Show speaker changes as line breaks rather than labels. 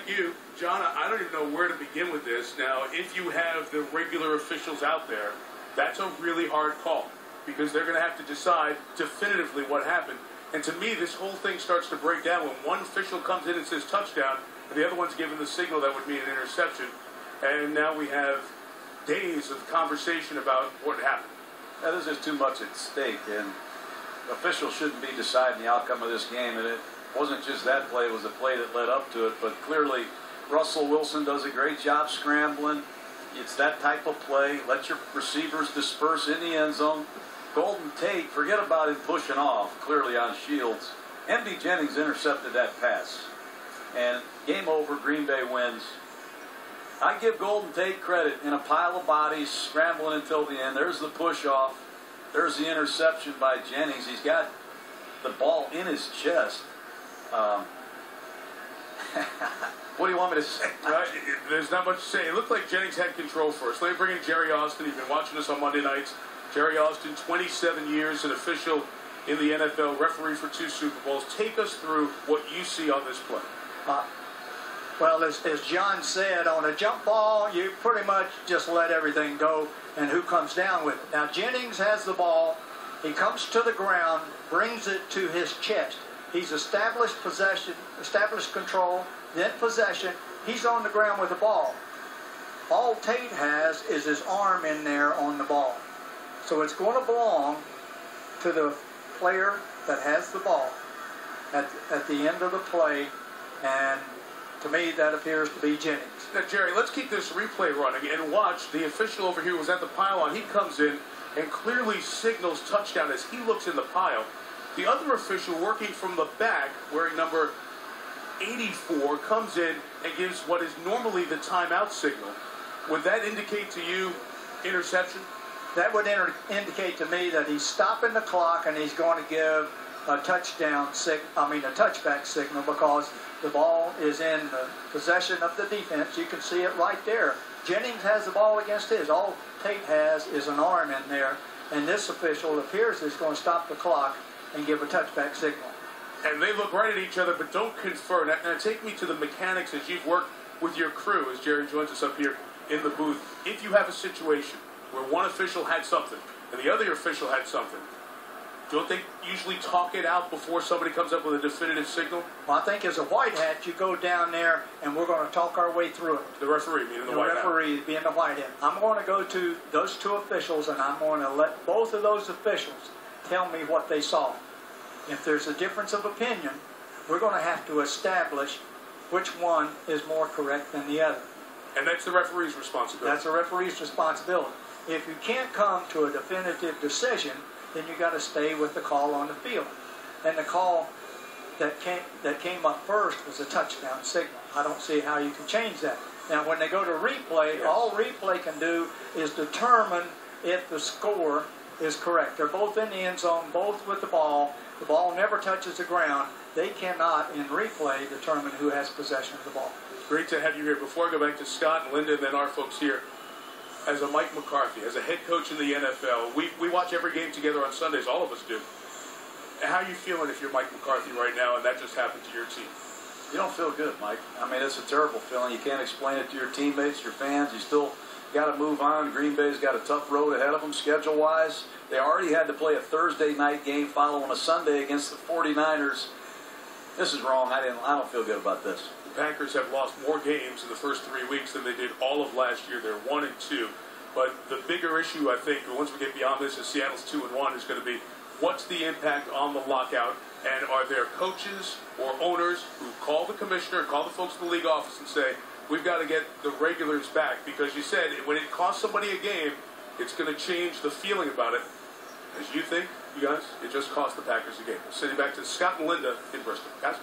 like you, John, I don't even know where to begin with this. Now, if you have the regular officials out there, that's a really hard call because they're going to have to decide definitively what happened. And to me, this whole thing starts to break down when one official comes in and says touchdown, and the other one's given the signal that would mean an interception. And now we have days of conversation about what happened.
Now, there's just too much at stake, and officials shouldn't be deciding the outcome of this game. And it wasn't just that play, it was the play that led up to it. But clearly, Russell Wilson does a great job scrambling. It's that type of play. Let your receivers disperse in the end zone. Golden Tate, forget about him pushing off, clearly on Shields. M.D. Jennings intercepted that pass. And game over, Green Bay wins. I give Golden Tate credit in a pile of bodies, scrambling until the end. There's the push-off. There's the interception by Jennings. He's got the ball in his chest. What do you want me to say?
There's not much to say. It looked like Jennings had control first. Let me bring in Jerry Austin. He's been watching us on Monday nights. Jerry Austin, 27 years, an official in the NFL, referee for 2 Super Bowls. Take us through what you see on this play.
Well, as John said, on a jump ball, you pretty much just let everything go and who comes down with it. Now, Jennings has the ball. He comes to the ground, brings it to his chest. He's established possession, established control, then possession. He's on the ground with the ball. All Tate has is his arm in there on the ball. So it's going to belong to the player that has the ball at the end of the play, and to me that appears to be Jennings.
Now, Jerry, let's keep this replay running and watch. The official over here was at the pylon. He comes in and clearly signals touchdown as he looks in the pile. The other official working from the back, wearing number 84, comes in and gives what is normally the timeout signal. Would that indicate to you interception?
That would indicate to me that he's stopping the clock and he's going to give a touchback signal because the ball is in the possession of the defense. You can see it right there. Jennings has the ball against his. All Tate has is an arm in there, and this official appears is going to stop the clock and give a touchback signal.
And they look right at each other but don't confer. Now take me to the mechanics as you've worked with your crew, as Jerry joins us up here in the booth. If you have a situation where one official had something and the other official had something, don't they usually talk it out before somebody comes up with a definitive signal?
Well, I think as a white hat, you go down there and we're going to talk our way through it.
The referee being the white hat.
The referee being the white hat. I'm going to go to those 2 officials and I'm going to let both of those officials tell me what they saw. If there's a difference of opinion, we're going to have to establish which one is more correct than the other.
And that's the referee's responsibility.
That's the referee's responsibility. If you can't come to a definitive decision, then you got to stay with the call on the field. And the call that came up first was a touchdown signal. I don't see how you can change that. Now, when they go to replay, yes, all replay can do is determine if the score is correct. They're both in the end zone, both with the ball. The ball never touches the ground. They cannot, in replay, determine who has possession of the ball.
Great to have you here. Before I go back to Scott and Linda and then our folks here, as a Mike McCarthy, as a head coach in the NFL, we watch every game together on Sundays. All of us do. How are you feeling if you're Mike McCarthy right now and that just happened to your team?
You don't feel good, Mike. I mean, it's a terrible feeling. You can't explain it to your teammates, your fans. You still got to move on. Green Bay's got a tough road ahead of them schedule-wise. They already had to play a Thursday night game following a Sunday against the 49ers. This is wrong. I don't feel good about this.
The Packers have lost more games in the first 3 weeks than they did all of last year. They're 1-2. But the bigger issue, I think, once we get beyond this, is Seattle's 2-1, is going to be what's the impact on the lockout, and are there coaches or owners who call the commissioner, call the folks in the league office and say, we've got to get the regulars back? Because you said when it costs somebody a game, it's going to change the feeling about it. As you think, you guys, it just cost the Packers a game. Sending back to Scott and Linda in Bristol. Guys?